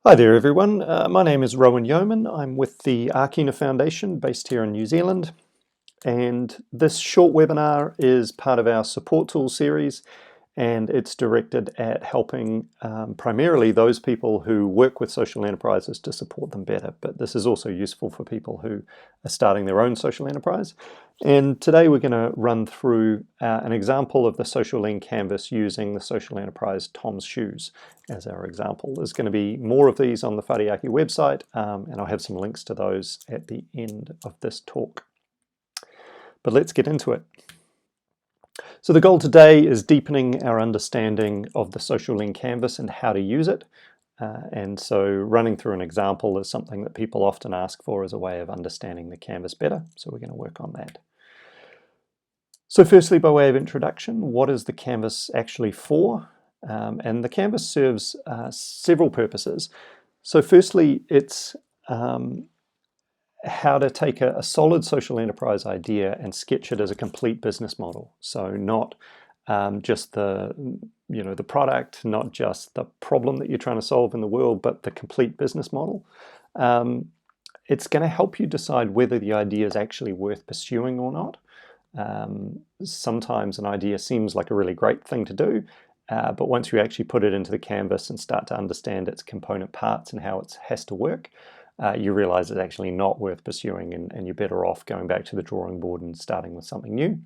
Hi there everyone, my name is Rowan Yeoman. I'm with the Ākina Foundation based here in New Zealand, and this short webinar is part of our support tool series, and it's directed at helping primarily those people who work with social enterprises to support them better, but this is also useful for people who are starting their own social enterprise. And today we're going to run through an example of the social lean canvas using the social enterprise Tom's Shoes as our example. There's going to be more of these on the Whariaki website, and I'll have some links to those at the end of this talk. But let's get into it. So the goal today is deepening our understanding of the social lean canvas and how to use it. And so running through an example is something that people often ask for as a way of understanding the canvas better. So we're going to work on that. So firstly, by way of introduction, what is the canvas actually for? And the canvas serves several purposes. So firstly, it's how to take a solid social enterprise idea and sketch it as a complete business model. So not just the product, not just the problem that you're trying to solve in the world, but the complete business model. It's going to help you decide whether the idea is actually worth pursuing or not. Sometimes an idea seems like a really great thing to do, but once you actually put it into the canvas and start to understand its component parts and how it has to work, you realize it's actually not worth pursuing, and you're better off going back to the drawing board and starting with something new.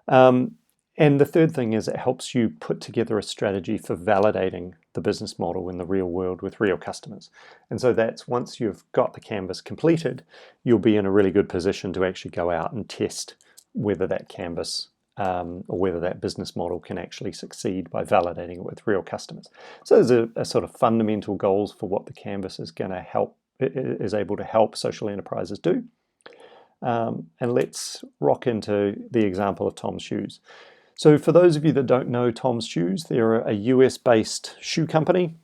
And the third thing is it helps you put together a strategy for validating the business model in the real world with real customers. And so that's once you've got the canvas completed, you'll be in a really good position to actually go out and test whether that canvas or whether that business model can actually succeed by validating it with real customers. So there's a sort of fundamental goals for what the canvas is going to help, is able to help social enterprises do. And let's rock into the example of Tom's Shoes. So for those of you that don't know Tom's Shoes, they're a US-based shoe company,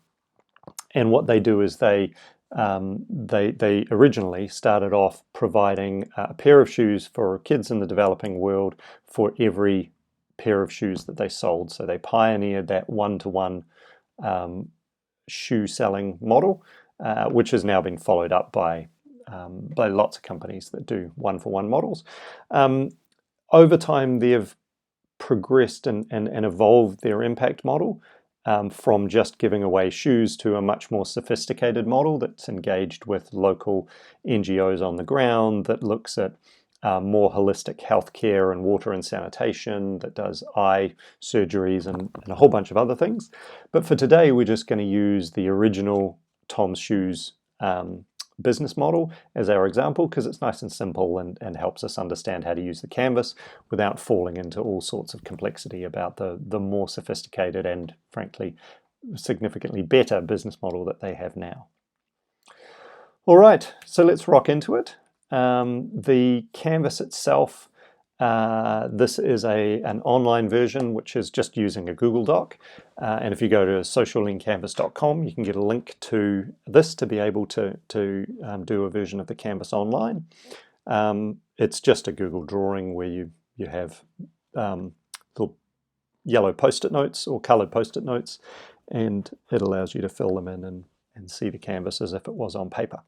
and what they do is they originally started off providing a pair of shoes for kids in the developing world for every pair of shoes that they sold. So they pioneered that one-to-one shoe selling model, which has now been followed up by lots of companies that do one-for-one models. Over time, they've progressed and evolved their impact model from just giving away shoes to a much more sophisticated model that's engaged with local NGOs on the ground, that looks at more holistic healthcare and water and sanitation, that does eye surgeries and a whole bunch of other things. But for today, we're just going to use the original Tom's Shoes business model as our example, because it's nice and simple and helps us understand how to use the canvas without falling into all sorts of complexity about the more sophisticated and frankly significantly better business model that they have now. All right, so let's rock into it. The canvas itself, this is an online version which is just using a Google Doc, and if you go to socialleancanvas.com, you can get a link to this to be able to do a version of the canvas online. It's just a Google drawing where you have little yellow post-it notes or colored post-it notes, and it allows you to fill them in and see the canvas as if it was on paper.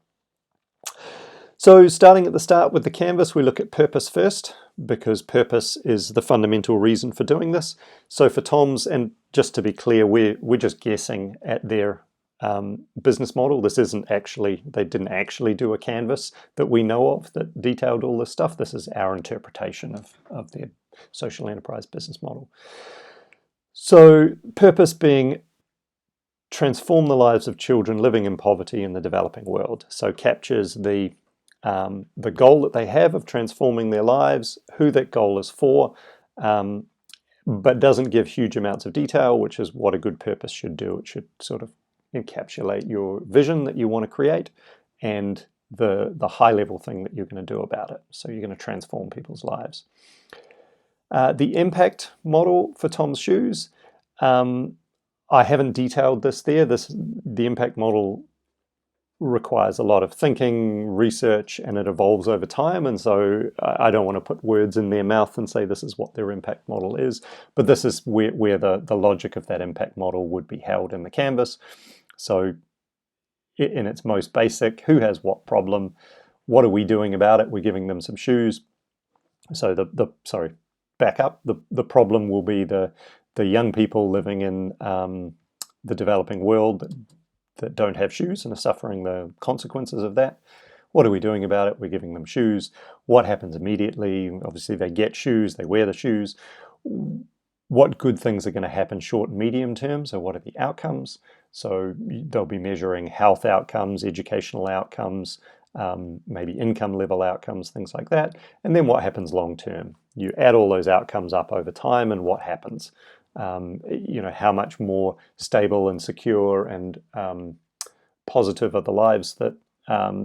So starting at the start with the canvas, we look at purpose first, because purpose is the fundamental reason for doing this. So for Tom's, and just to be clear, we're just guessing at their business model. This isn't actually, they didn't actually do a canvas that we know of that detailed all this stuff. This is our interpretation of their social enterprise business model. So purpose being transform the lives of children living in poverty in the developing world. So captures the goal that they have of transforming their lives, who that goal is for, but doesn't give huge amounts of detail, which is what a good purpose should do. It should sort of encapsulate your vision that you want to create and the high level thing that you're going to do about it. So you're going to transform people's lives. The impact model for Tom's Shoes, I haven't detailed this there. The impact model requires a lot of thinking, research, and it evolves over time, and so I don't want to put words in their mouth and say this is what their impact model is, but this is where the logic of that impact model would be held in the canvas. So in its most basic, who has what problem, what are we doing about it? We're giving them some shoes. So back up, the problem will be the young people living in the developing world that don't have shoes and are suffering the consequences of that. What are we doing about it? We're giving them shoes. What happens immediately? Obviously, they get shoes, they wear the shoes. What good things are going to happen short and medium term? So what are the outcomes? So they'll be measuring health outcomes, educational outcomes, maybe income level outcomes, things like that. And then what happens long term? You add all those outcomes up over time and what happens? How much more stable and secure and positive are the lives that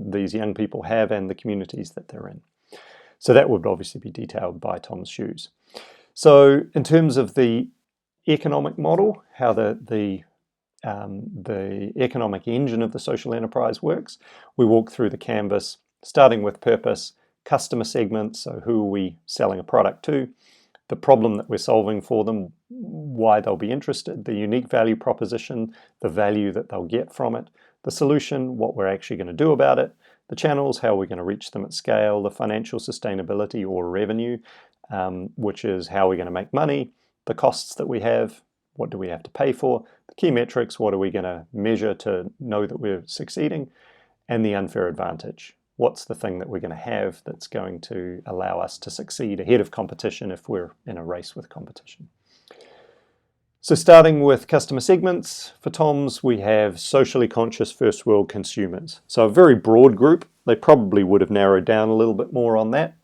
these young people have and the communities that they're in. So that would obviously be detailed by Tom's Shoes. So in terms of the economic model, how the economic engine of the social enterprise works, we walk through the canvas, starting with purpose, customer segments, so who are we selling a product to, the problem that we're solving for them, why they'll be interested, the unique value proposition, the value that they'll get from it, the solution, what we're actually going to do about it, the channels, how we're going to reach them at scale, the financial sustainability or revenue, which is how we're going to make money, the costs that we have, what do we have to pay for, the key metrics, what are we going to measure to know that we're succeeding, and the unfair advantage. What's the thing that we're going to have that's going to allow us to succeed ahead of competition if we're in a race with competition? So starting with customer segments, for Tom's, we have socially conscious first world consumers. So a very broad group. They probably would have narrowed down a little bit more on that.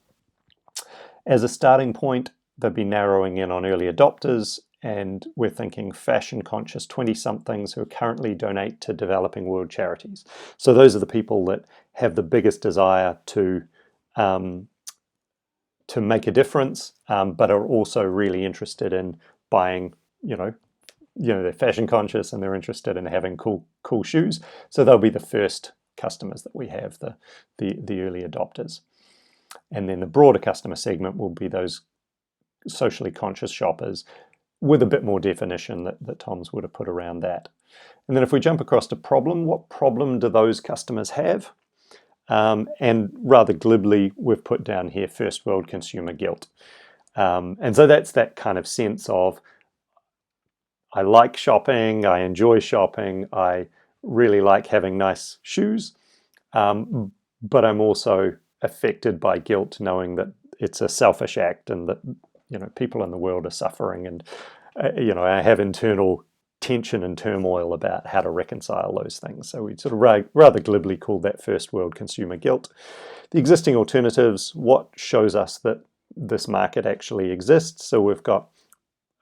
As a starting point, they'd be narrowing in on early adopters, and we're thinking fashion conscious 20-somethings who currently donate to developing world charities. So those are the people that have the biggest desire to make a difference, but are also really interested in buying, they're fashion conscious and they're interested in having cool shoes. So they'll be the first customers that we have, the early adopters. And then the broader customer segment will be those socially conscious shoppers with a bit more definition that Tom's would have put around that. And then if we jump across to problem, what problem do those customers have? And rather glibly, we've put down here first world consumer guilt. And so that's that kind of sense of, I like shopping, I enjoy shopping, I really like having nice shoes, but I'm also affected by guilt knowing that it's a selfish act and that people in the world are suffering, and I have internal tension and turmoil about how to reconcile those things. So we sort of rather glibly call that first world consumer guilt. The existing alternatives, what shows us that this market actually exists? So we've got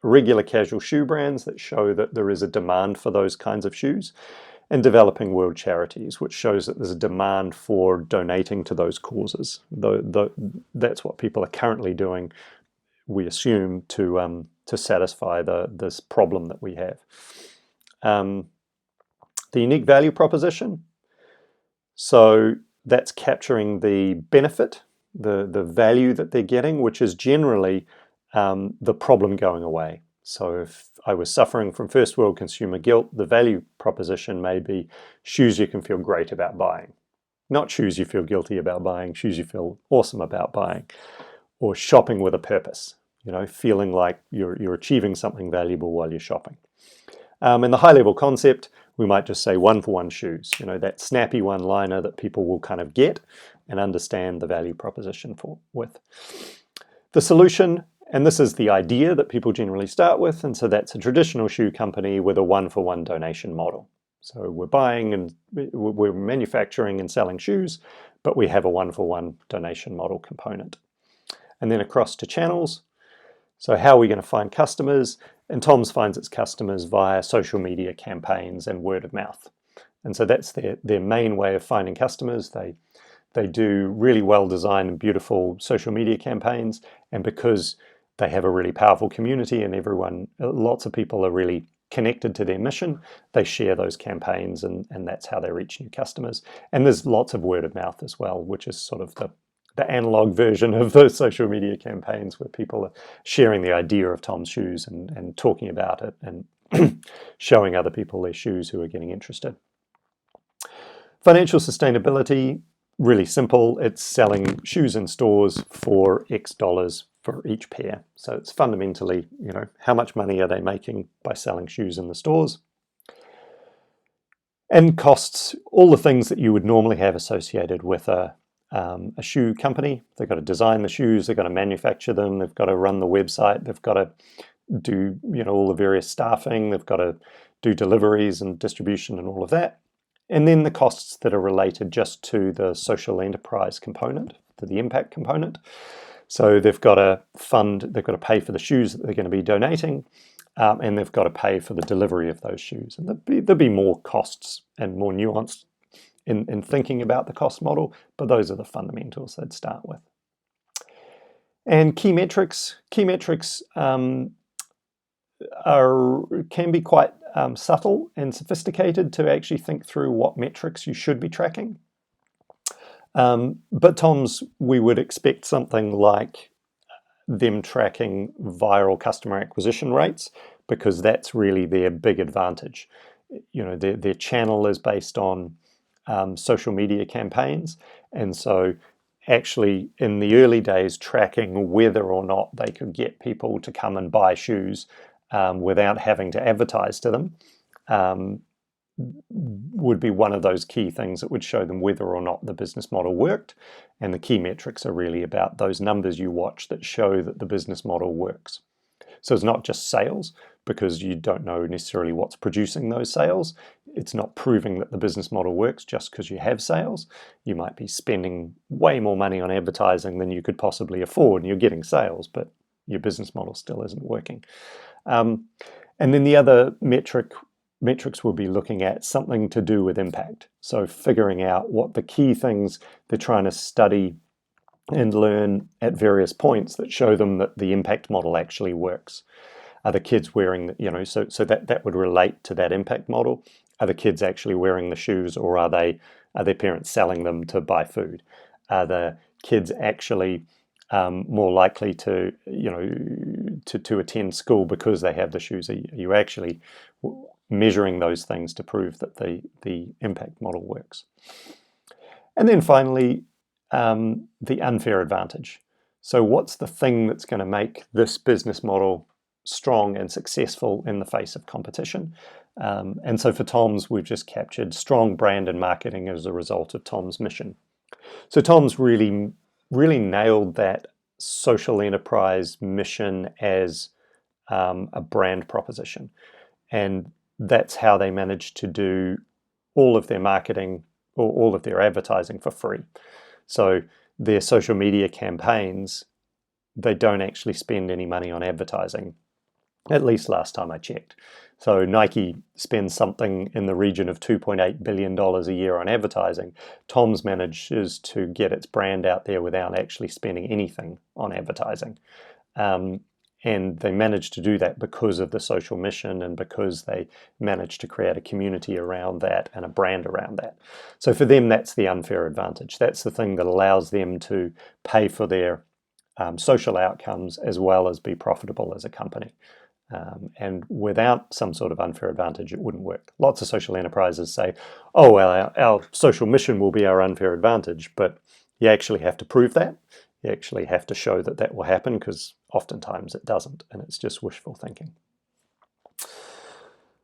regular casual shoe brands that show that there is a demand for those kinds of shoes, and developing world charities, which shows that there's a demand for donating to those causes. That's what people are currently doing, we assume, to satisfy this problem that we have. The unique value proposition, so that's capturing the benefit, the value that they're getting, which is generally the problem going away. So if I was suffering from first world consumer guilt, the value proposition may be shoes you can feel great about buying. Not shoes you feel guilty about buying, shoes you feel awesome about buying. Or shopping with a purpose, feeling like you're achieving something valuable while you're shopping. In the high level concept, we might just say one-for-one shoes, that snappy one-liner that people will kind of get and understand the value proposition with. The solution, and this is the idea that people generally start with, and so that's a traditional shoe company with a one-for-one donation model. So we're buying and we're manufacturing and selling shoes, but we have a one-for-one donation model component. And then across to channels. So how are we going to find customers? And Tom's finds its customers via social media campaigns and word of mouth. And so that's their main way of finding customers. They do really well-designed and beautiful social media campaigns, and because they have a really powerful community and lots of people are really connected to their mission, they share those campaigns, and that's how they reach new customers. And there's lots of word of mouth as well, which is sort of the analog version of those social media campaigns where people are sharing the idea of Tom's Shoes and talking about it and showing other people their shoes who are getting interested. Financial sustainability, really simple. It's selling shoes in stores for X dollars for each pair. So it's fundamentally, how much money are they making by selling shoes in the stores? And costs, all the things that you would normally have associated with a shoe company. They've got to design the shoes, they've got to manufacture them, they've got to run the website, they've got to do all the various staffing, they've got to do deliveries and distribution and all of that. And then the costs that are related just to the social enterprise component, to the impact component. So they've got to pay for the shoes that they're going to be donating, and they've got to pay for the delivery of those shoes. And there'll be more costs and more nuance in thinking about the cost model, but those are the fundamentals they'd start with. And key metrics. Key metrics can be quite subtle and sophisticated to actually think through what metrics you should be tracking. But Tom's, we would expect something like them tracking viral customer acquisition rates, because that's really their big advantage. Their channel is based on social media campaigns, and so actually in the early days tracking whether or not they could get people to come and buy shoes without having to advertise to them would be one of those key things that would show them whether or not the business model worked. And the key metrics are really about those numbers you watch that show that the business model works. So it's not just sales, because you don't know necessarily what's producing those sales. It's not proving that the business model works just because you have sales. You might be spending way more money on advertising than you could possibly afford, and you're getting sales, but your business model still isn't working. And then the other metrics we'll be looking at something to do with impact. So figuring out what the key things they're trying to study and learn at various points that show them that the impact model actually works. Are the kids wearing, so that would relate to that impact model. Are the kids actually wearing the shoes, or are their parents selling them to buy food? Are the kids actually more likely to attend school because they have the shoes? Are you actually measuring those things to prove that the impact model works? And then finally, the unfair advantage. So what's the thing that's going to make this business model strong and successful in the face of competition? And so for Tom's, we've just captured strong brand and marketing as a result of Tom's mission. So Tom's really nailed that social enterprise mission as a brand proposition. And that's how they managed to do all of their marketing or all of their advertising for free. So their social media campaigns, they don't actually spend any money on advertising, at least last time I checked. So Nike spends something in the region of $2.8 billion a year on advertising. Tom's manages to get its brand out there without actually spending anything on advertising. And they managed to do that because of the social mission and because they managed to create a community around that and a brand around that. So for them, that's the unfair advantage. That's the thing that allows them to pay for their social outcomes as well as be profitable as a company. And without some sort of unfair advantage, it wouldn't work. Lots of social enterprises say, oh, well, our social mission will be our unfair advantage, but you actually have to prove that. You actually have to show that that will happen, because oftentimes it doesn't, and it's just wishful thinking.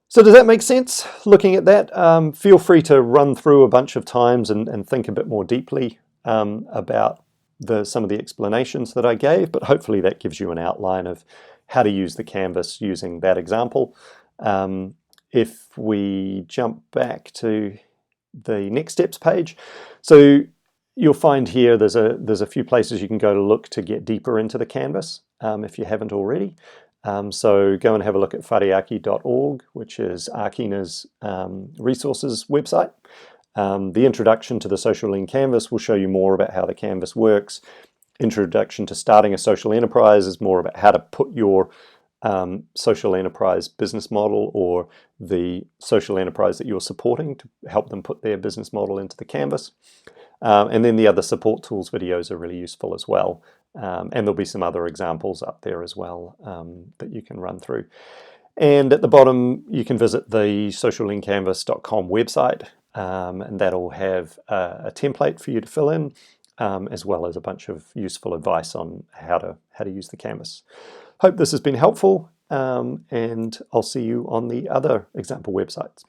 So does that make sense? Looking at that, feel free to run through a bunch of times and think a bit more deeply about some of the explanations that I gave, but hopefully that gives you an outline of how to use the canvas using that example. If we jump back to the next steps page, so you'll find here there's a few places you can go to look to get deeper into the canvas if you haven't already. So go and have a look at whareaki.org, which is Ākina's resources website. The introduction to the social lean canvas will show you more about how the canvas works. Introduction to starting a social enterprise is more about how to put your social enterprise business model, or the social enterprise that you're supporting, to help them put their business model into the canvas. And then the other support tools videos are really useful as well. And there'll be some other examples up there as well that you can run through. And at the bottom, you can visit the socialleancanvas.com website, and that'll have a template for you to fill in, as well as a bunch of useful advice on how to use the canvas. Hope this has been helpful, and I'll see you on the other example websites.